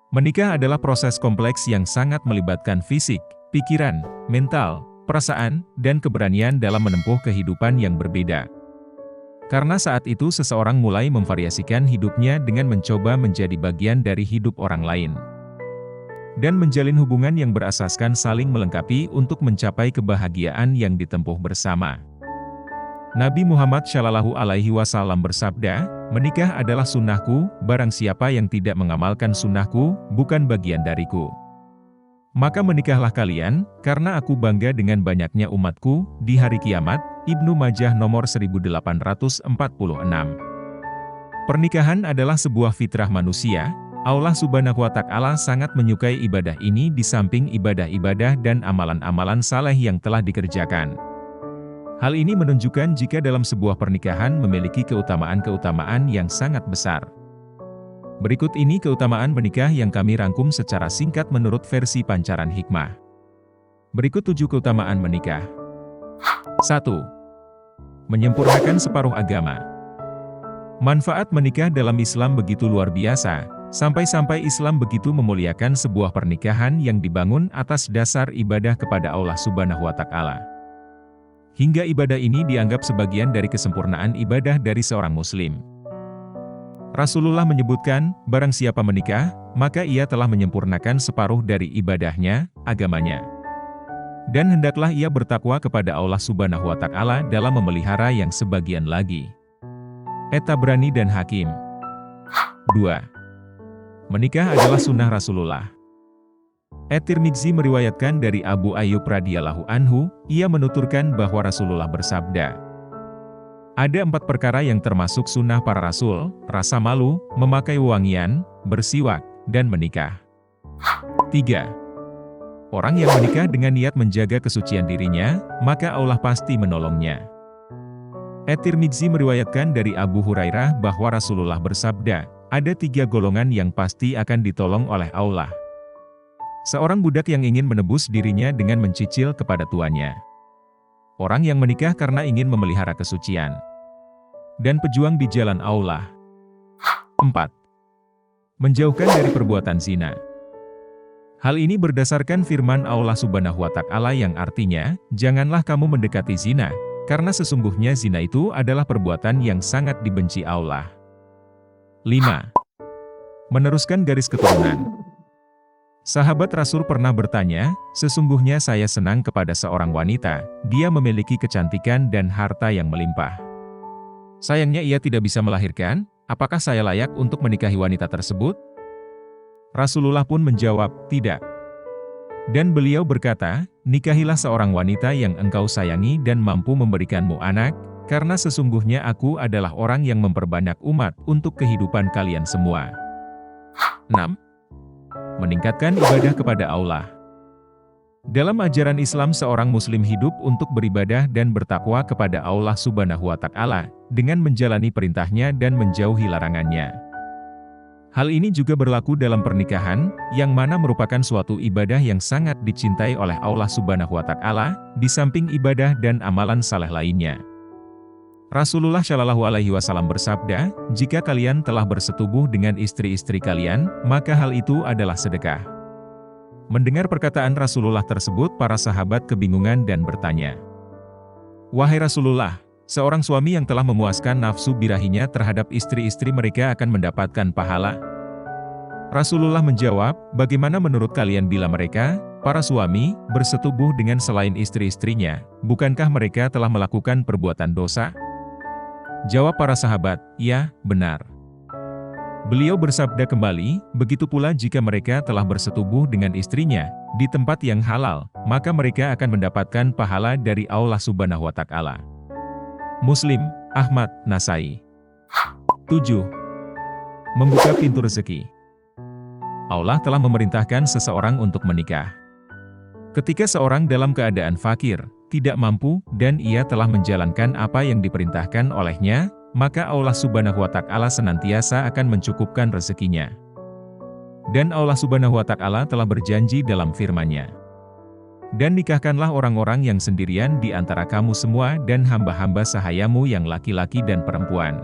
Menikah adalah proses kompleks yang sangat melibatkan fisik, pikiran, mental, perasaan, dan keberanian dalam menempuh kehidupan yang berbeda. Karena saat itu seseorang mulai memvariasikan hidupnya dengan mencoba menjadi bagian dari hidup orang lain. Dan menjalin hubungan yang berasaskan saling melengkapi untuk mencapai kebahagiaan yang ditempuh bersama. Nabi Muhammad Shallallahu Alaihi Wasallam bersabda, "Menikah adalah sunnahku, barang siapa yang tidak mengamalkan sunnahku, bukan bagian dariku. Maka menikahlah kalian, karena aku bangga dengan banyaknya umatku, di hari kiamat." Ibnu Majah nomor 1846. Pernikahan adalah sebuah fitrah manusia. Allah Subhanahu wa Ta'ala sangat menyukai ibadah ini di samping ibadah-ibadah dan amalan-amalan saleh yang telah dikerjakan. Hal ini menunjukkan jika dalam sebuah pernikahan memiliki keutamaan-keutamaan yang sangat besar. Berikut ini keutamaan menikah yang kami rangkum secara singkat menurut versi Pancaran Hikmah. Berikut 7 keutamaan menikah. 1. Menyempurnakan separuh agama. Manfaat menikah dalam Islam begitu luar biasa, sampai-sampai Islam begitu memuliakan sebuah pernikahan yang dibangun atas dasar ibadah kepada Allah Subhanahu wa Ta'ala. Hingga ibadah ini dianggap sebagian dari kesempurnaan ibadah dari seorang muslim. Rasulullah menyebutkan, barang siapa menikah, maka ia telah menyempurnakan separuh dari ibadahnya, agamanya. Dan hendaklah ia bertakwa kepada Allah Subhanahu wa Ta'ala dalam memelihara yang sebagian lagi. At-Tabrani dan Hakim. 2. Menikah adalah sunnah Rasulullah. At-Tirmidzi meriwayatkan dari Abu Ayyub radhiyallahu anhu, ia menuturkan bahwa Rasulullah bersabda, "Ada 4 perkara yang termasuk sunnah para rasul, rasa malu, memakai wangian, bersiwak, dan menikah." 3. Orang yang menikah dengan niat menjaga kesucian dirinya, maka Allah pasti menolongnya. At-Tirmidzi meriwayatkan dari Abu Hurairah bahwa Rasulullah bersabda, ada 3 golongan yang pasti akan ditolong oleh Allah. Seorang budak yang ingin menebus dirinya dengan mencicil kepada tuannya. Orang yang menikah karena ingin memelihara kesucian. Dan pejuang di jalan Allah. 4. Menjauhkan dari perbuatan zina. Hal ini berdasarkan firman Allah Subhanahu wa Ta'ala yang artinya, janganlah kamu mendekati zina, karena sesungguhnya zina itu adalah perbuatan yang sangat dibenci Allah. 5. Meneruskan garis keturunan. Sahabat Rasul pernah bertanya, sesungguhnya saya senang kepada seorang wanita, dia memiliki kecantikan dan harta yang melimpah. Sayangnya ia tidak bisa melahirkan, apakah saya layak untuk menikahi wanita tersebut? Rasulullah pun menjawab, tidak. Dan beliau berkata, nikahilah seorang wanita yang engkau sayangi dan mampu memberikanmu anak, karena sesungguhnya aku adalah orang yang memperbanyak umat untuk kehidupan kalian semua. 6. Meningkatkan ibadah kepada Allah. Dalam ajaran Islam seorang muslim hidup untuk beribadah dan bertakwa kepada Allah Subhanahu wa Ta'ala, dengan menjalani perintahnya dan menjauhi larangannya. Hal ini juga berlaku dalam pernikahan, yang mana merupakan suatu ibadah yang sangat dicintai oleh Allah Subhanahu wa Ta'ala, di samping ibadah dan amalan saleh lainnya. Rasulullah Shallallahu Alaihi Wasallam bersabda, jika kalian telah bersetubuh dengan istri-istri kalian, maka hal itu adalah sedekah. Mendengar perkataan Rasulullah tersebut, para sahabat kebingungan dan bertanya, "Wahai Rasulullah, seorang suami yang telah memuaskan nafsu birahinya terhadap istri-istri mereka akan mendapatkan pahala?" Rasulullah menjawab, "Bagaimana menurut kalian bila mereka, para suami, bersetubuh dengan selain istri-istrinya, bukankah mereka telah melakukan perbuatan dosa?" Jawab para sahabat, "Ya, benar." Beliau bersabda kembali, "Begitu pula jika mereka telah bersetubuh dengan istrinya, di tempat yang halal, maka mereka akan mendapatkan pahala dari Allah Subhanahu wa Ta'ala." Muslim, Ahmad, Nasai. 7. Membuka pintu rezeki. Allah telah memerintahkan seseorang untuk menikah. Ketika seorang dalam keadaan fakir, tidak mampu, dan ia telah menjalankan apa yang diperintahkan olehnya, maka Allah Subhanahu wa Ta'ala senantiasa akan mencukupkan rezekinya. Dan Allah Subhanahu wa Ta'ala telah berjanji dalam firman-Nya, "Dan nikahkanlah orang-orang yang sendirian di antara kamu semua dan hamba-hamba sahayamu yang laki-laki dan perempuan."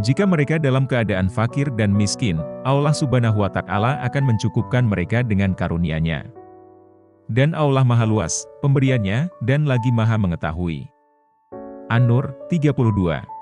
Jika mereka dalam keadaan fakir dan miskin, Allah Subhanahu wa Ta'ala akan mencukupkan mereka dengan karunia-Nya. Dan Allah Maha Luas pemberiannya dan lagi Maha Mengetahui. An-Nur 32.